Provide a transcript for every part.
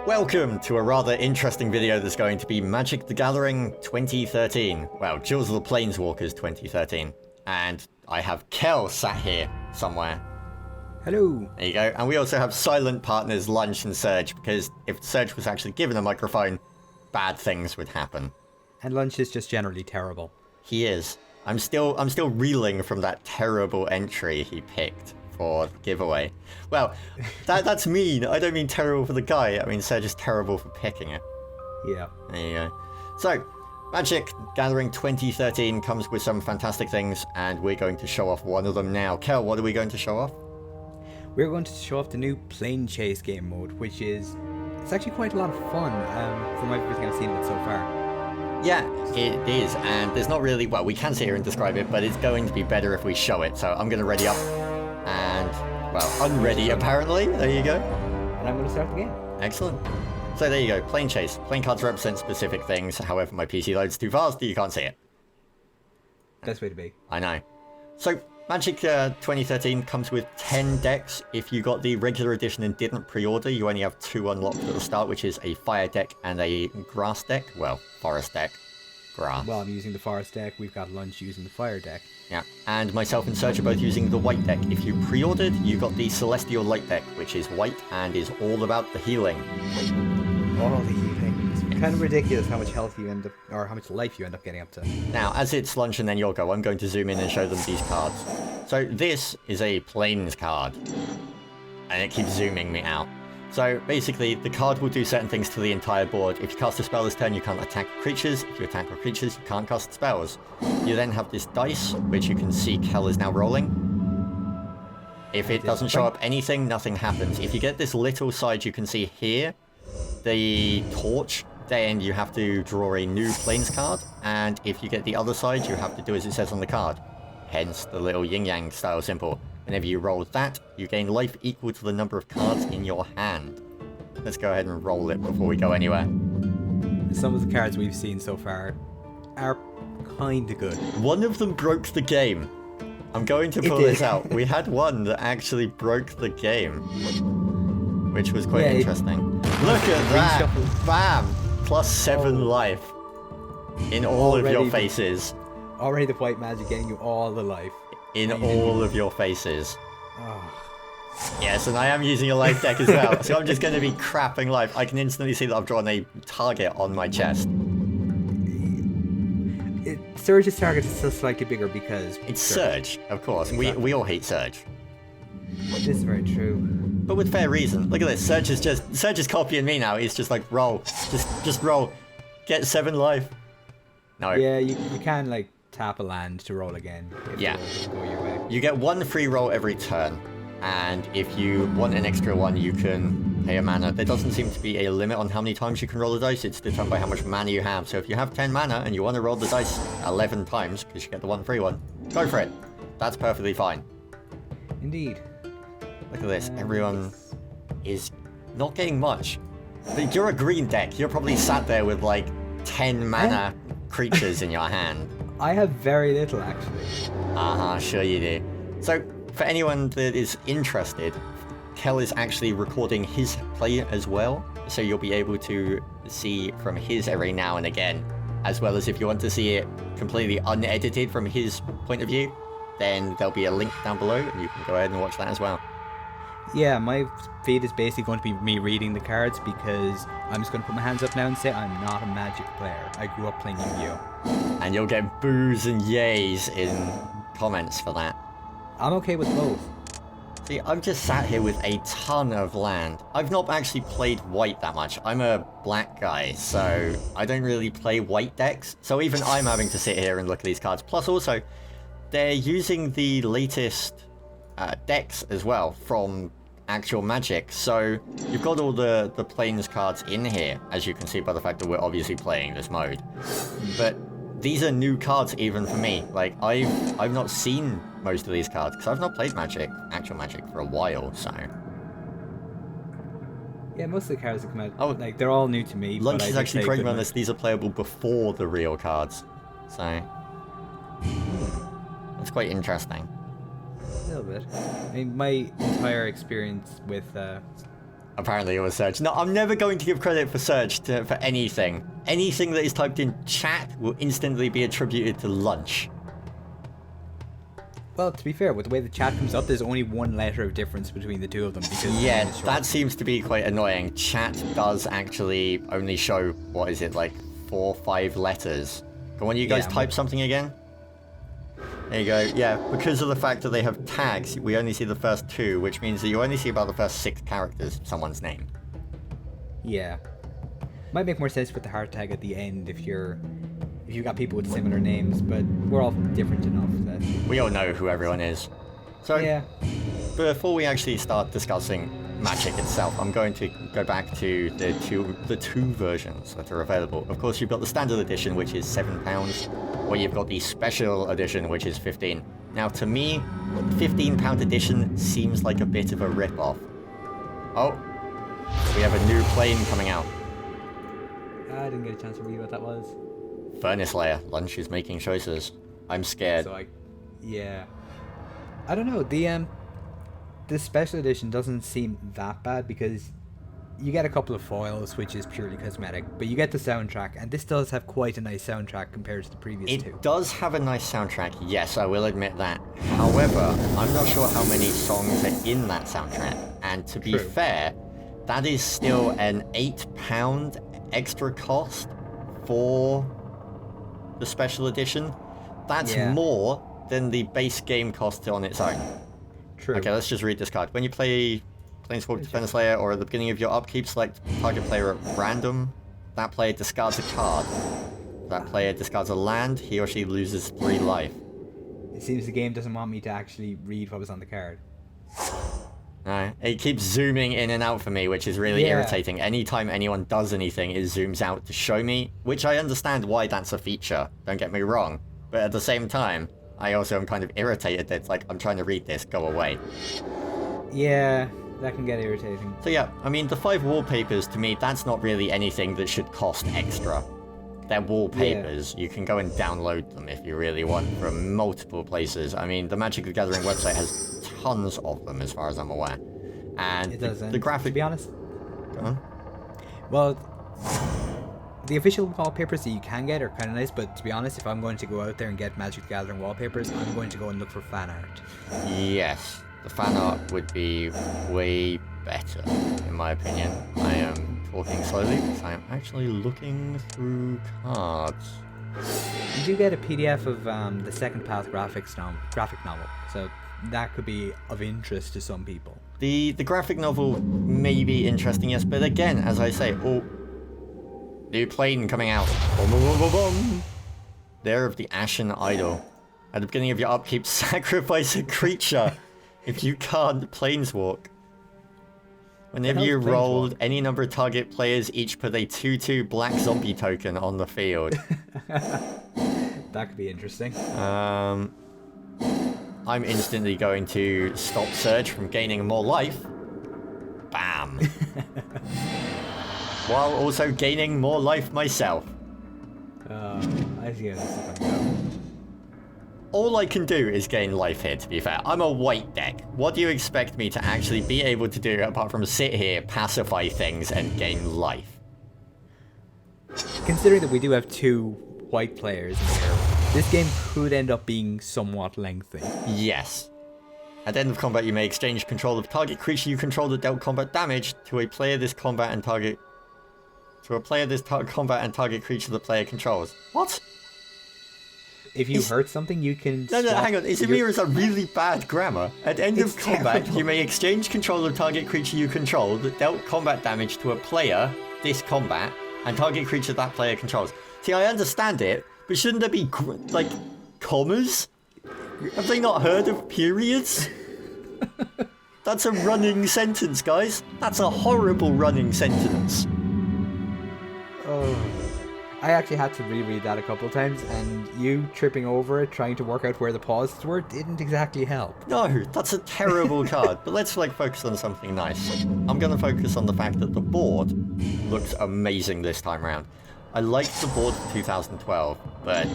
Welcome to a rather interesting video that's going to be Magic the Gathering 2013. Well, Duels of the Planeswalkers 2013. And I have Kel sat here somewhere. Hello. There you go. And we also have silent partners Lunch and Surge, because if Surge was actually given a microphone, bad things would happen. And Lunch is just generally terrible. He is. I'm still reeling from that terrible entry he picked for the giveaway. Well, that's mean. I don't mean terrible for the guy. I mean Surge is terrible for picking it. Yeah. There you go. So, Magic Gathering 2013 comes with some fantastic things, and we're going to show off one of them now. Kel, what are we going to show off? We're going to show off the new Planechase game mode, which is... it's actually quite a lot of fun from everything I've seen of it so far. Yeah, it is, and there's not really... well, we can sit here and describe it, but it's going to be better if we show it. So I'm going to ready up, and, well, unready apparently. There you go. And I'm going to start the game. Excellent. So there you go, Planechase. Playing cards represent specific things, however my PC loads too fast, you can't see it. Best way to be. I know. So, Magic 2013 comes with 10 decks. If you got the regular edition and didn't pre-order, you only have 2 unlocked at the start, which is a fire deck and a grass deck. Well, forest deck. Grass. Well, I'm using the forest deck, we've got Lunch using the fire deck. Yeah, and myself and Serge are both using the white deck. If you pre-ordered, you got the Celestial Light deck, which is white and is all about the healing. All the healing. It's kind of ridiculous how much health you end up, or how much life you end up getting up to. Now, as it's Lunch and then your go, I'm going to zoom in and show them these cards. So this is a Planes card, and it keeps zooming me out. So basically, the card will do certain things to the entire board. If you cast a spell this turn, you can't attack creatures. If you attack creatures, you can't cast spells. You then have this dice, which you can see Kel is now rolling. If it doesn't show up anything, nothing happens. If you get this little side you can see here, the torch, then you have to draw a new Planes card. And if you get the other side, you have to do as it says on the card. Hence the little yin-yang style symbol. Whenever you roll that, you gain life equal to the number of cards in your hand. Let's go ahead and roll it before we go anywhere. Some of the cards we've seen so far are kinda good. One of them broke the game. I'm going to pull this out. We had one that actually broke the game, which was quite interesting. Look at that! Bam! +7 life in all of your faces. Already the white magic getting you all the life. In all of your faces. Oh. Yes, and I am using a life deck as well, so I'm just going to be crapping life. I can instantly see that I've drawn a target on my chest. Surge's target is still slightly bigger because... it's Surge, of course. Exactly. We all hate Surge. This is very true. But with fair reason. Look at this. Surge is copying me now. He's just like, roll. Just roll. Get 7 life. No. Yeah, you can, like, tap a land to roll again. Yeah. Go your way. You get 1 free roll every turn. And if you want an extra one, you can pay a mana. There doesn't seem to be a limit on how many times you can roll the dice. It's determined by how much mana you have. So if you have 10 mana and you want to roll the dice 11 times, because you get the 1 free one, go for it. That's perfectly fine. Indeed. Look at this. Everyone is not getting much. But you're a green deck. You're probably sat there with like 10 mana creatures in your hand. I have very little, actually. Sure you do. So, for anyone that is interested, Kel is actually recording his play as well, so you'll be able to see from his every now and again, as well as if you want to see it completely unedited from his point of view, then there'll be a link down below, and you can go ahead and watch that as well. Yeah, my feed is basically going to be me reading the cards, because I'm just going to put my hands up now and say I'm not a Magic player. I grew up playing Yu-Gi-Oh! And you'll get boos and yays in comments for that. I'm okay with both. See, I've just sat here with a ton of land. I've not actually played white that much. I'm a black guy, so I don't really play white decks. So even I'm having to sit here and look at these cards. Plus also, they're using the latest decks as well from actual Magic. So you've got all the Planes cards in here, as you can see by the fact that we're obviously playing this mode. But these are new cards even for me. Like, I've not seen most of these cards, because I've not played Magic, actual Magic, for a while, so... yeah, most of the cards that come out, like, they're all new to me. Lunch is actually correct on this. These are playable before the real cards, so... that's quite interesting. A little bit. I mean, my entire experience with Apparently it was Surge. No, I'm never going to give credit for Surge for anything. Anything that is typed in chat will instantly be attributed to lunch. Well, to be fair, with the way the chat comes up, there's only one letter of difference between the two of them. Because yeah, that seems to be quite annoying. Chat does actually only show, what is it, like 4 or 5 letters. But when you guys type something again? There you go. Yeah, because of the fact that they have tags, we only see the first 2, which means that you only see about the first 6 characters of someone's name. Yeah. Might make more sense with the hard tag at the end if you've got people with similar names, but we're all different enough that we all know who everyone is. So, yeah. Before we actually start discussing Magic itself, I'm going to go back to the two versions that are available. Of course, you've got the standard edition, which is £7, or you've got the special edition, which is 15. Now, to me, £15 edition seems like a bit of a rip-off. Oh, we have a new plane coming out. I didn't get a chance to read what that was. Furnace Layer. Lunch is making choices. I'm scared. So yeah. I don't know. The special edition doesn't seem that bad because you get a couple of foils, which is purely cosmetic, but you get the soundtrack, and this does have quite a nice soundtrack compared to the previous two. It does have a nice soundtrack, yes, I will admit that. However, I'm not sure how many songs are in that soundtrack, and to be fair, that is still an £8 extra cost for the special edition. That's more than the base game cost on its own. True. Okay, let's just read this card. When you play Planeswalker Defense Layer or at the beginning of your upkeep, select target player at random. That player discards a card. That player discards a land. He or she loses 3 life. It seems the game doesn't want me to actually read what was on the card. No, it keeps zooming in and out for me, which is really irritating. Anytime anyone does anything, it zooms out to show me, which I understand why that's a feature, don't get me wrong. But at the same time, I also am kind of irritated that it's like, I'm trying to read this, go away. Yeah, that can get irritating. So yeah, I mean, the 5 wallpapers, to me, that's not really anything that should cost extra. They're wallpapers. You can go and download them if you really want from multiple places. I mean, the Magic the Gathering website has tons of them, as far as I'm aware. And it doesn't. The graphic... To be honest. Go on. Well, the official wallpapers that you can get are kind of nice, but to be honest, if I'm going to go out there and get Magic the Gathering wallpapers, I'm going to go and look for fan art. Yes, the fan art would be way better, in my opinion. I am talking slowly because I am actually looking through cards. You do get a PDF of the Second Path graphic novel, so that could be of interest to some people. The graphic novel may be interesting, yes, but again, as I say, new plane coming out. Boom, boom, boom, boom. There of the Ashen Idol. At the beginning of your upkeep, sacrifice a creature if you can't planeswalk. Whenever you rolled any number of target players, each put a 2/2 black zombie token on the field. That could be interesting. I'm instantly going to stop Surge from gaining more life. Bam. While also gaining more life myself. I see how this is going to go. All I can do is gain life here, to be fair. I'm a white deck. What do you expect me to actually be able to do apart from sit here, pacify things, and gain life? Considering that we do have 2 white players in here, this game could end up being somewhat lengthy. Yes. At the end of combat, you may exchange control of target creature you control that dealt combat damage to a player this combat and target... To a player this combat and target creature the player controls. What? If you hurt something, you can... No, hang on. Is it me or is that really bad grammar? At end of combat, you may exchange control of target creature you control that dealt combat damage to a player this combat and target creature that player controls. See, I understand it, but shouldn't there be, like, commas? Have they not heard of periods? That's a running sentence, guys. That's a horrible running sentence. Oh, I actually had to reread that a couple of times, and you tripping over it, trying to work out where the pauses were, didn't exactly help. No, that's a terrible card. But let's focus on something nice. I'm going to focus on the fact that the board looks amazing this time around. I liked the board for 2012, but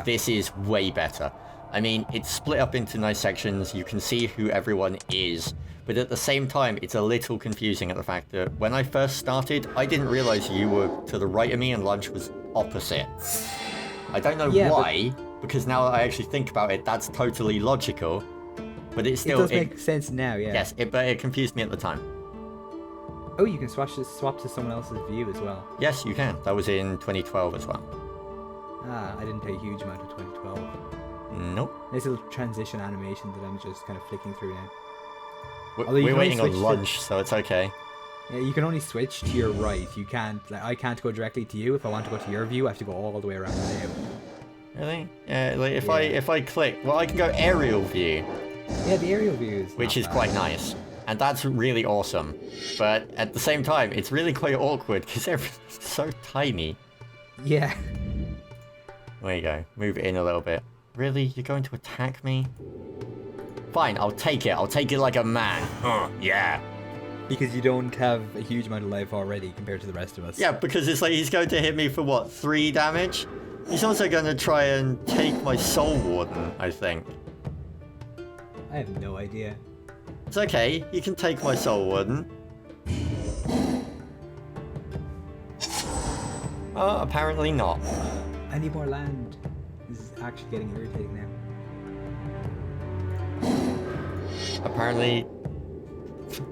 this is way better. I mean, it's split up into nice sections, you can see who everyone is, but at the same time, it's a little confusing at the fact that when I first started, I didn't realize you were to the right of me and lunch was opposite. I don't know why, because now that I actually think about it, that's totally logical, but it's still... It does make sense now, yeah. Yes, but it confused me at the time. Oh, you can swap to someone else's view as well. Yes, you can. That was in 2012 as well. Ah, I didn't pay a huge amount of 2012. Nope. Nice little transition animation that I'm just kind of flicking through now. We're waiting on lunch, so it's okay. Yeah, you can only switch to your right. You can't, like, I can't go directly to you. If I want to go to your view, I have to go all the way around the table. Really? Yeah, like if I click, well, I can go aerial view. Yeah, the aerial view is which is quite nice. And that's really awesome. But at the same time, it's really quite awkward because everything's so tiny. Yeah. There you go. Move it in a little bit. Really? You're going to attack me? Fine, I'll take it. I'll take it like a man. Yeah. Because you don't have a huge amount of life already compared to the rest of us. Yeah, because it's like he's going to hit me for what, 3 damage? He's also going to try and take my Soul Warden, I think. I have no idea. It's okay, you can take my Soul Warden. Apparently not. I need more land. This is actually getting irritating now. Apparently...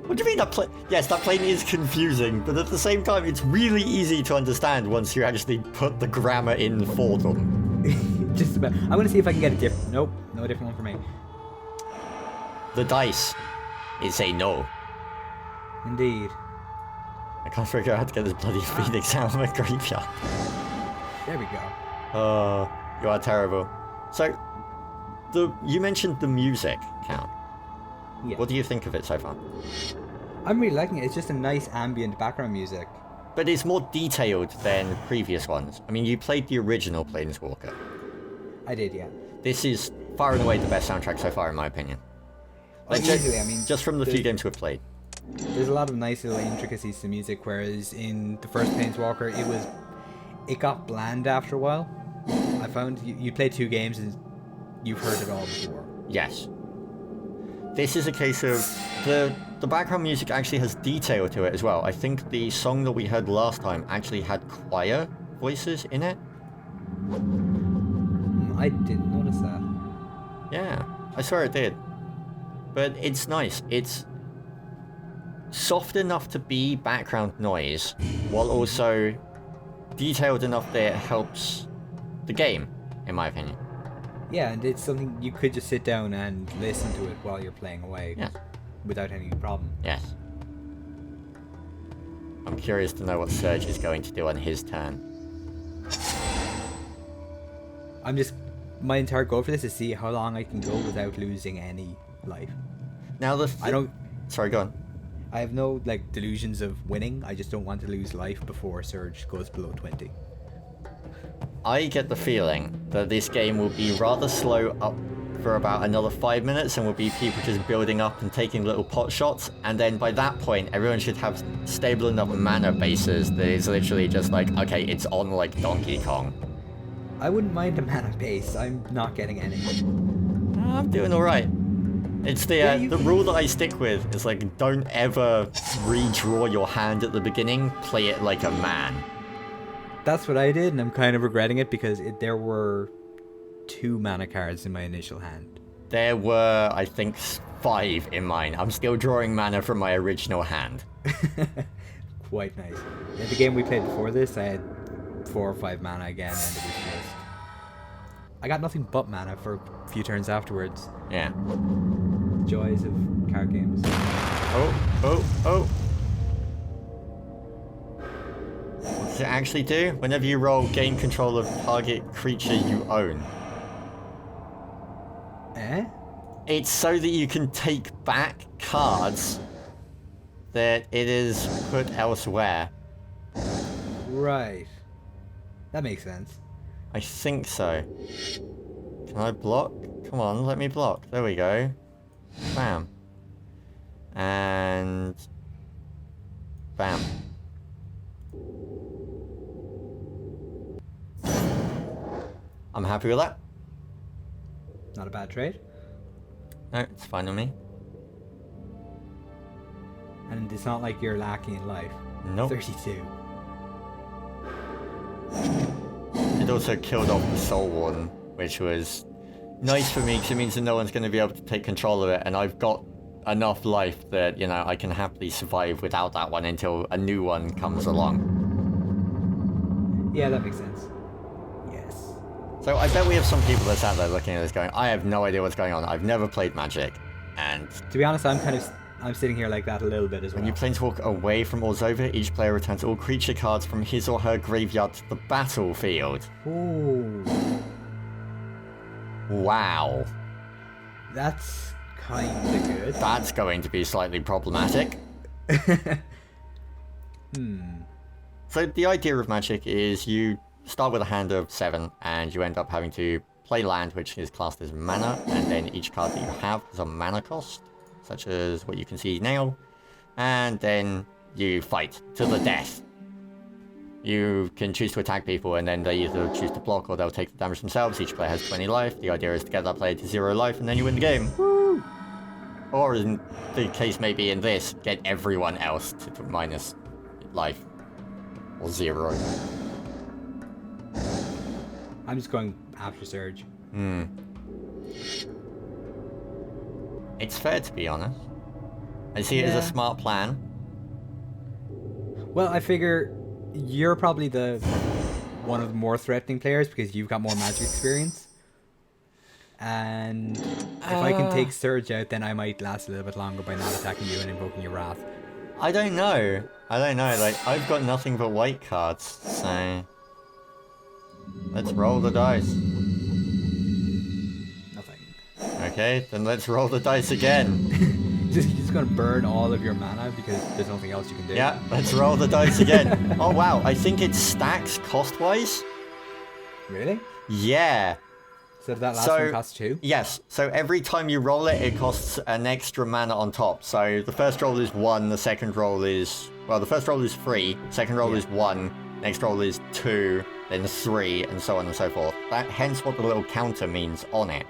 What do you mean that plane? Yes, that plane is confusing, but at the same time, it's really easy to understand once you actually put the grammar in for them. Just about. I'm gonna see if I can get a different. Nope, no different one for me. The dice is a no. Indeed. I can't figure out how to get this bloody Phoenix out of my graveyard. There we go. You are terrible. So, you mentioned the music, Count. Yeah. What do you think of it so far? I'm really liking it. It's just a nice ambient background music. But it's more detailed than previous ones. I mean, you played the original Planeswalker. I did, yeah. This is far and away the best soundtrack so far, in my opinion. Like, easily, I mean, just from the few games we've played. There's a lot of nice little intricacies to music, whereas in the first Planeswalker, it got bland after a while. I found you play 2 games and you've heard it all before. Yes. This is a case of the background music actually has detail to it as well. I think the song that we heard last time actually had choir voices in it. I didn't notice that. Yeah, I swear it did. But it's nice. It's soft enough to be background noise, while also detailed enough that it helps the game, in my opinion. Yeah, and it's something you could just sit down and listen to it while you're playing away. Yes. Without any problem. Yes. I'm curious to know what Surge is going to do on his turn. My entire goal for this is to see how long I can go without losing any life. Now Sorry, go on. I have no, like, delusions of winning. I just don't want to lose life before Surge goes below 20. I get the feeling that this game will be rather slow up for about another 5 minutes and will be people just building up and taking little pot shots, and then by that point everyone should have stable enough mana bases that it's literally just like, okay, it's on like Donkey Kong. I wouldn't mind a mana base. I'm not getting any. I'm doing alright. It's the rule that I stick with is like, don't ever redraw your hand at the beginning, play it like a man. That's what I did, and I'm kind of regretting it because there were 2 mana cards in my initial hand. There were, I think, 5 in mine. I'm still drawing mana from my original hand. Quite nice. In the game we played before this, I had 4 or 5 mana again, and it was just... I got nothing but mana for a few turns afterwards. Yeah. Joys of card games. Oh. What does it actually do? Whenever you roll, gain control of target creature you own. Eh? It's so that you can take back cards that it is put elsewhere. Right. That makes sense. I think so. Can I block? Come on, let me block. There we go. Bam. And... bam. I'm happy with that. Not a bad trade. No, it's fine with me. And it's not like you're lacking in life. Nope. 32. It also killed off the Soul Warden, which was nice for me because it means that no one's going to be able to take control of it, and I've got enough life that, you know, I can happily survive without that one until a new one comes along. Yeah, that makes sense. Yes. So I bet we have some people that's out there looking at this going, I have no idea what's going on. I've never played Magic. And to be honest, I'm sitting here like that a little bit as well. when you planeswalk away from Orzhova, each player returns all creature cards from his or her graveyard to the battlefield. Ooh. Wow. That's kinda good. That's going to be slightly problematic. So the idea of Magic is you start with a hand of 7 and you end up having to play land, which is classed as mana, and then each card that you have is a mana cost, such as what you can see now, and then you fight to the death. You can choose to attack people, and then they either choose to block or they'll take the damage themselves. Each player has 20 life. The idea is to get that player to 0 life, and then you win the game. Woo! Or, in the case maybe in this, get everyone else to minus life. Or 0. I'm just going after Surge. It's fair, to be honest. I see it as a smart plan. Well, I figure you're probably one of the more threatening players because you've got more Magic experience. And if I can take Surge out, then I might last a little bit longer by not attacking you and invoking your Wrath. I don't know. Like, I've got nothing but white cards, so... Let's roll the dice. Nothing. Okay, then let's roll the dice again. You're just gonna burn all of your mana because there's nothing else you can do. Yeah, let's roll the dice again. Oh wow, I think it stacks cost-wise. Really? Yeah. So that last one costs 2? Yes, so every time you roll it, it costs an extra mana on top. So the first roll is 1, the second roll is... Well, the first roll is 3, second roll is 1, next roll is 2, then 3, and so on and so forth. Hence what the little counter means on it.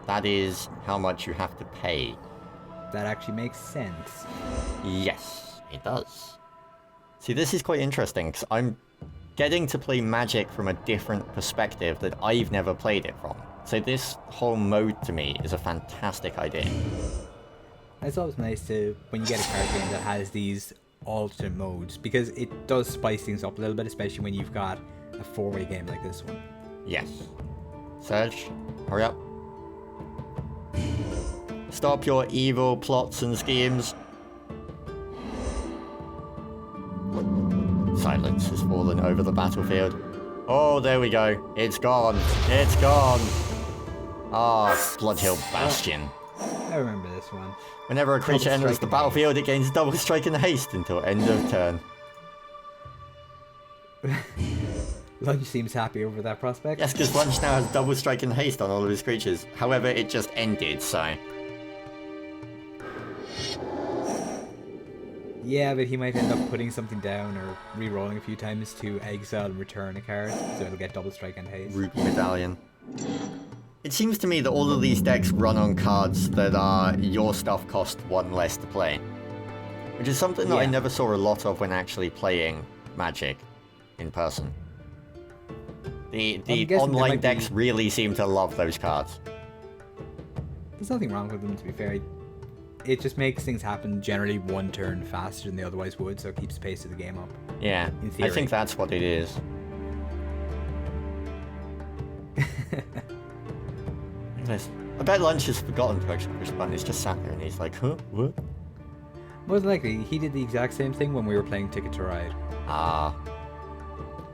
That is how much you have to pay. That actually makes sense. Yes, it does. See, this is quite interesting, because I'm getting to play Magic from a different perspective that I've never played it from. So this whole mode to me is a fantastic idea. It's always nice to, when you get a card game that has these alternate modes, because it does spice things up a little bit, especially when you've got a 4-way game like this one. Yes. Surge, hurry up. Stop your evil plots and schemes. Silence has fallen over the battlefield. Oh, there we go. It's gone. It's gone. Ah, Bloodhill Bastion. I remember this one. Whenever a creature enters the battlefield, it gains double strike and haste until end of turn. Lunch seems happy over that prospect. Yes, because Lunch now has double strike and haste on all of his creatures. However, it just ended, so... Yeah, but he might end up putting something down or re-rolling a few times to exile and return a card, so it'll get double strike and haste. Ruby Medallion. It seems to me that all of these decks run on cards that are your stuff cost 1 less to play. Which is something that I never saw a lot of when actually playing Magic in person. The online decks really seem to love those cards. There's nothing wrong with them, to be fair. It just makes things happen generally 1 turn faster than they otherwise would, so it keeps the pace of the game up. Yeah, I think that's what it is. I bet Lunch has forgotten to actually push the button. He's just sat there and he's like, huh? What? Most likely, he did the exact same thing when we were playing Ticket to Ride. Ah.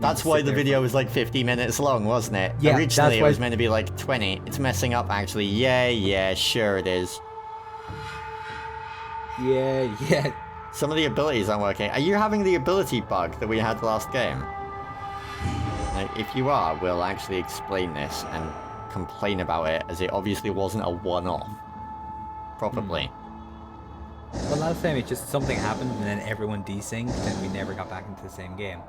That's why the video was like 50 minutes long, wasn't it? Yeah, originally it was meant to be like 20. It's messing up actually. Yeah, sure it is. Yeah. Some of the abilities aren't working. Are you having the ability bug that we had last game? Like, if you are, we'll actually explain this and complain about it, as it obviously wasn't a one-off. Probably. Well, last time it just something happened and then everyone desynced and we never got back into the same game.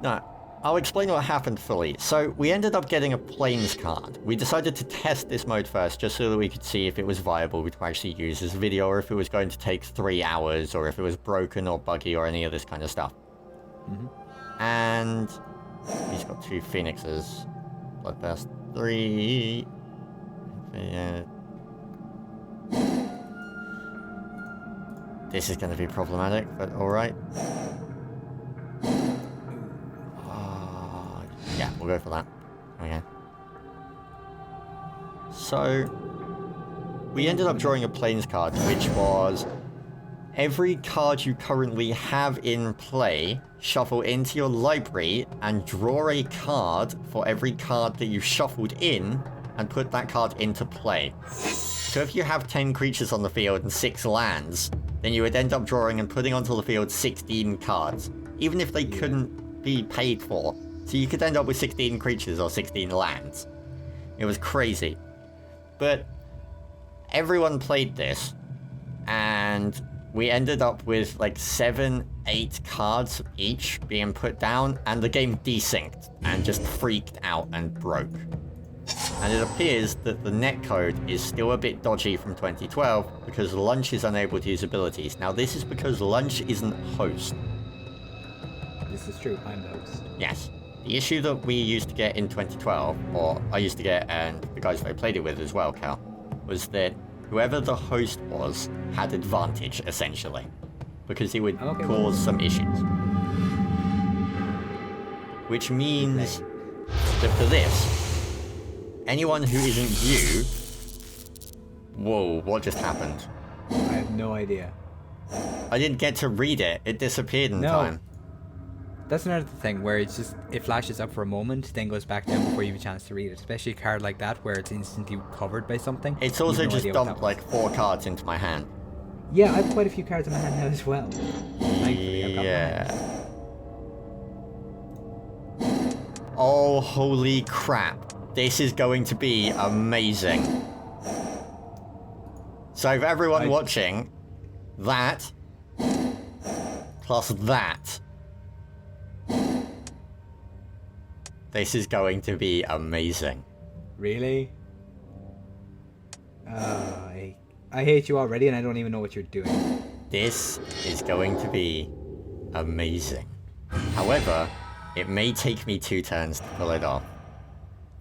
No, I'll explain what happened fully. So we ended up getting a Planes card. We decided to test this mode first, just so that we could see if it was viable to actually use as a video, or if it was going to take 3 hours, or if it was broken or buggy, or any of this kind of stuff. And he's got 2 Phoenixes. Bloodburst 3. Yeah. This is going to be problematic, but alright. Yeah, we'll go for that. Okay. So, we ended up drawing a Planes card, which was every card you currently have in play, shuffle into your library, and draw a card for every card that you shuffled in, and put that card into play. So if you have 10 creatures on the field and 6 lands, then you would end up drawing and putting onto the field 16 cards, even if they couldn't be paid for. So you could end up with 16 creatures or 16 lands. It was crazy. But everyone played this, and we ended up with like 7, 8 cards each being put down, and the game desynced and just freaked out and broke. And it appears that the netcode is still a bit dodgy from 2012 because Lunch is unable to use abilities. Now this is because Lunch isn't host. This is true, I'm the host. Yes. The issue that we used to get in 2012, or I used to get, and the guys that I played it with as well, Cal, was that whoever the host was had advantage, essentially. Because it would cause some issues. Which means that for this, anyone who isn't you... Whoa, what just happened? I have no idea. I didn't get to read it. It disappeared in time. That's another thing where it's just, it flashes up for a moment, then goes back down before you have a chance to read it. Especially a card like that where it's instantly covered by something. It's also just dumped like 4 cards into my hand. Yeah, I have quite a few cards in my hand now as well. Thankfully, I've got Yeah. Oh, holy crap. This is going to be amazing. So for everyone watching, that plus that. This is going to be amazing. Really? I hate you already and I don't even know what you're doing. This is going to be amazing. However, it may take me 2 turns to pull it off.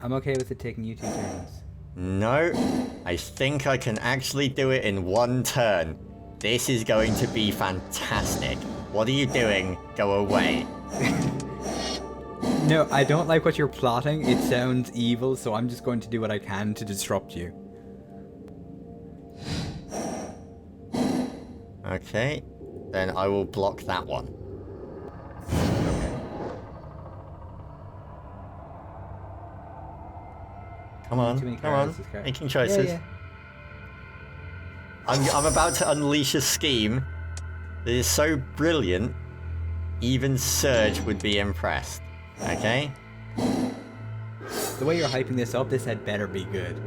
I'm okay with it taking you 2 turns. No, I think I can actually do it in 1 turn. This is going to be fantastic. What are you doing? Go away. No, I don't like what you're plotting. It sounds evil, so I'm just going to do what I can to disrupt you. Okay, then I will block that one. Okay. Come on, come on, making choices. Yeah. I'm about to unleash a scheme that is so brilliant, even Surge would be impressed. Okay? The way you're hyping this up, this had better be good.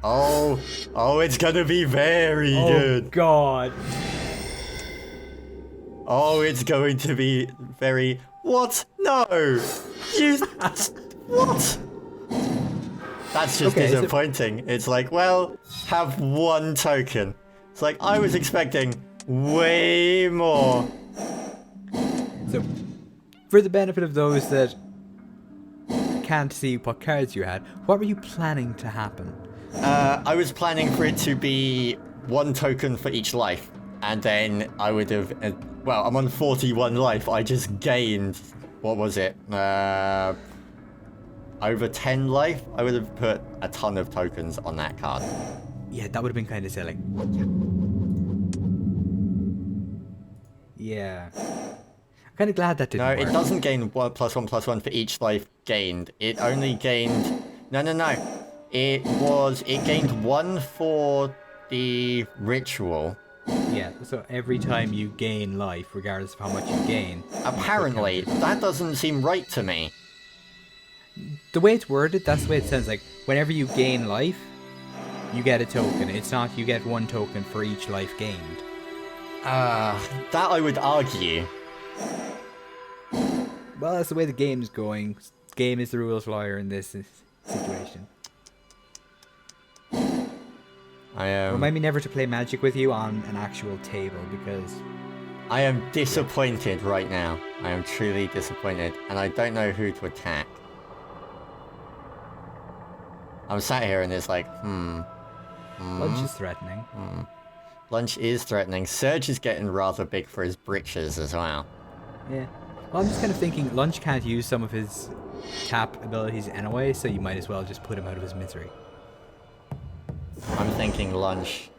Oh, it's gonna be very good. Oh god. Oh, it's going to be very... What? No! You... What? That's just disappointing. It's like, well, have 1 token. It's like, I was expecting way more. So, for the benefit of those that can't see what cards you had, what were you planning to happen? I was planning for it to be 1 token for each life. And then I would have... well, I'm on 41 life. I just gained... What was it? Over 10 life? I would have put a ton of tokens on that card. Yeah, that would have been kind of silly. Yeah. I'm kind of glad that didn't work. No, it doesn't gain 1+1+1 for each life gained. It only gained... No. It gained 1 for the ritual. Yeah, so every time you gain life, regardless of how much you gain... Apparently, that doesn't seem right to me. The way it's worded, that's the way it sounds like. Whenever you gain life, you get a token. It's not you get 1 token for each life gained. That I would argue. Well, that's the way the game's going. Game is the rules lawyer in this situation. Remind me never to play Magic with you on an actual table, because I am disappointed right now. I am truly disappointed, and I don't know who to attack. I'm sat here and it's like, Lunch is threatening. Lunch is threatening. Surge is getting rather big for his britches as well. Yeah. Well, I'm just kind of thinking Lunch can't use some of his tap abilities anyway, so you might as well just put him out of his misery. I'm thinking Lunch.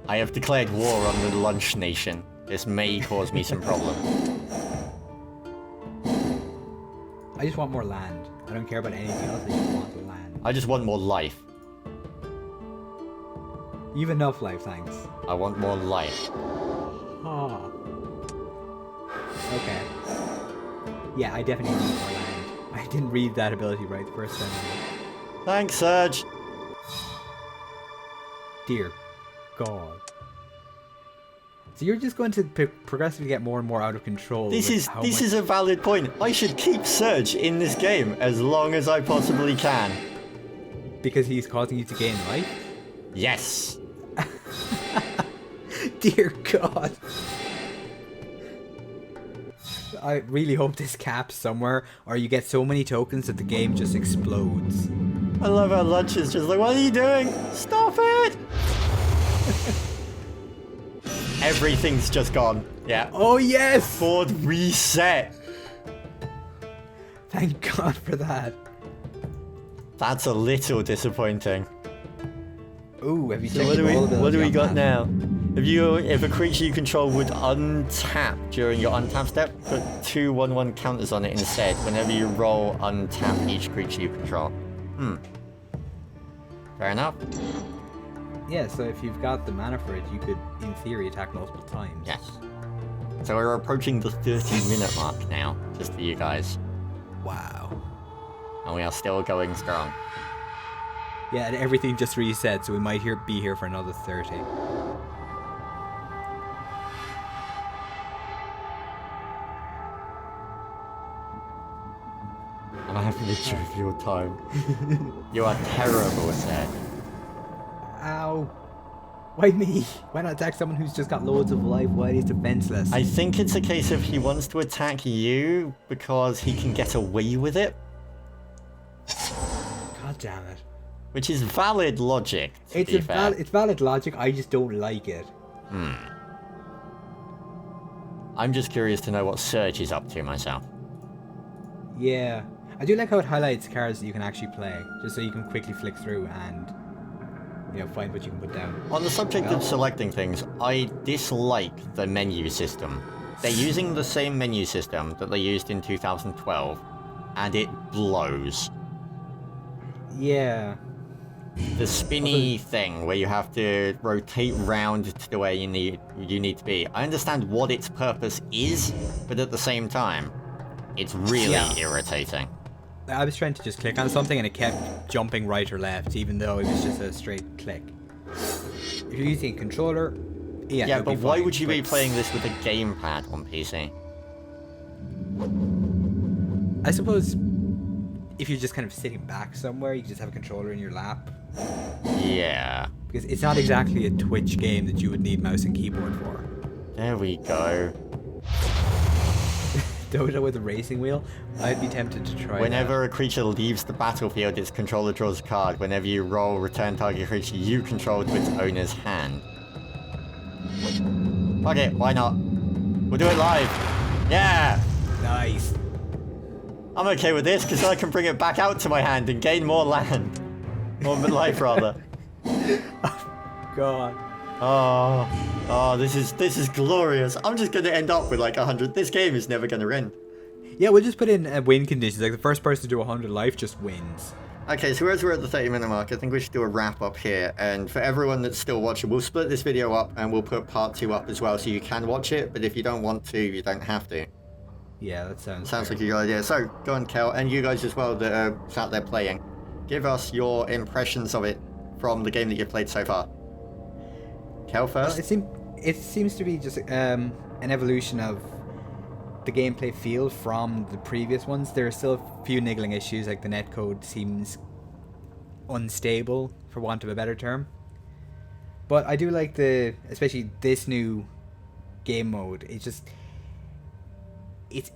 I have declared war on the Lunch Nation. This may cause me some problems. I just want more land. I don't care about anything else, I just want land. I just want more life. You've enough life, thanks. I want more life. Oh. Okay. Yeah, I definitely need more land. I didn't read that ability right the first time. Thanks, Surge. Dear God. So you're just going to progressively get more and more out of control. This is a valid point. I should keep Surge in this game as long as I possibly can. Because he's causing you to gain life? Yes. Dear God. I really hope this caps somewhere, or you get so many tokens that the game just explodes. I love how Lunch is just like, what are you doing? Stop it! Everything's just gone. Yeah. Oh yes! Board reset. Thank God for that. That's a little disappointing. Ooh, have you So checked what do we got that? now? If a creature you control would untap during your untap step, put 2 1/1 counters on it instead. Whenever you roll, untap each creature you control. Fair enough. Yeah, so if you've got the mana for it, you could, in theory, attack multiple times. Yes. So we're approaching the 30-minute mark now, just for you guys. Wow. And we are still going strong. Yeah, and everything just reset, so we might be here for another 30. I'm having a trivial time. You are terrible at that. Ow. Why me? Why not attack someone who's just got loads of life while he's defenseless? I think it's a case of he wants to attack you because he can get away with it. God damn it. Which is valid logic, to be fair. It's valid logic, I just don't like it. I'm just curious to know what Surge is up to myself. Yeah. I do like how it highlights cards that you can actually play, just so you can quickly flick through and, find what you can put down. On the subject of selecting things, I dislike the menu system. They're using the same menu system that they used in 2012, and it blows. Yeah. The spinny thing where you have to rotate round to where you need to be. I understand what its purpose is, but at the same time, it's really irritating. I was trying to just click on something and it kept jumping right or left, even though it was just a straight click. If you're using a controller, yeah, but why would you be playing this with a gamepad on PC? I suppose if you're just kind of sitting back somewhere, you just have a controller in your lap. Yeah. Because it's not exactly a Twitch game that you would need mouse and keyboard for. There we go. Dota with a racing wheel? I'd be tempted to try Whenever a creature leaves the battlefield, its controller draws a card. Whenever you roll, return target creature you control to its owner's hand. Okay, why not? We'll do it live. Yeah! Nice. I'm okay with this, because I can bring it back out to my hand and gain more land. More life, rather. God. Oh, this is glorious. I'm just going to end up with like 100. This game is never going to end. Yeah, we'll just put in win conditions. Like the first person to do 100 life just wins. Okay, so as we're at the 30-minute mark, I think we should do a wrap-up here. And for everyone that's still watching, we'll split this video up and we'll put part 2 up as well, so you can watch it. But if you don't want to, you don't have to. Yeah, that sounds like a good idea. So, go on, Kel, and you guys as well that are sat there playing. Give us your impressions of it from the game that you've played so far. Kel Well, first? it seems to be just an evolution of the gameplay feel from the previous ones. There are still a few niggling issues, like the netcode seems unstable, for want of a better term. But I do like especially this new game mode. It's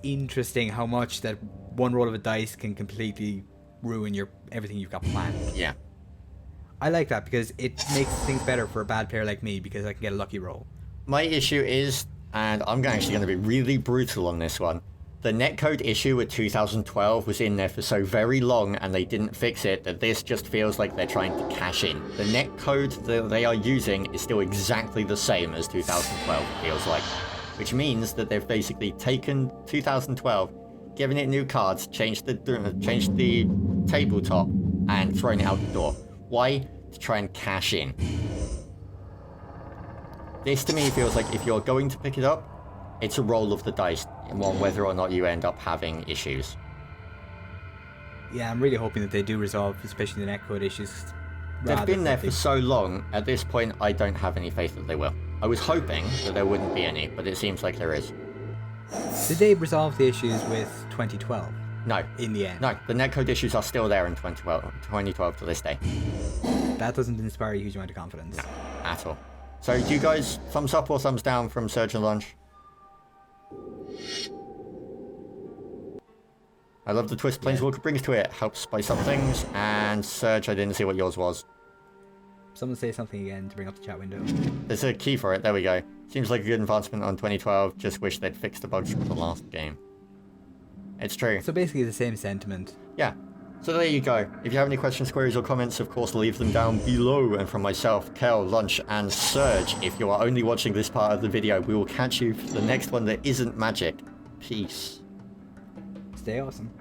interesting how much that one roll of a dice can completely ruin everything you've got planned. Yeah. I like that because it makes things better for a bad player like me because I can get a lucky roll. My issue is, and I'm actually going to be really brutal on this one, the netcode issue with 2012 was in there for so very long and they didn't fix it that this just feels like they're trying to cash in. The netcode that they are using is still exactly the same as 2012, it feels like. Which means that they've basically taken 2012, given it new cards, changed the tabletop, and thrown it out the door. Why? To try and cash in. This to me feels like if you're going to pick it up, it's a roll of the dice on whether or not you end up having issues. Yeah, I'm really hoping that they do resolve, especially the netcode issues. They've been there for so long, at this point I don't have any faith that they will. I was hoping that there wouldn't be any, but it seems like there is. Did they resolve the issues with 2012? No. In the end? No, the netcode issues are still there in 2012 to this day. That doesn't inspire a huge amount of confidence. No, at all. So do you guys thumbs up or thumbs down from Surge and Lunch? I love the twist Planeswalker brings to it. Helps spice up things. And Surge, I didn't see what yours was. Someone say something again to bring up the chat window. There's a key for it. There we go. Seems like a good advancement on 2012. Just wish they'd fixed the bugs from the last game. It's true. So basically the same sentiment. Yeah. So there you go. If you have any questions, queries, or comments, of course, leave them down below. And from myself, Kel, Lunch, and Surge, if you are only watching this part of the video, we will catch you for the next one that isn't magic. Peace. Stay awesome.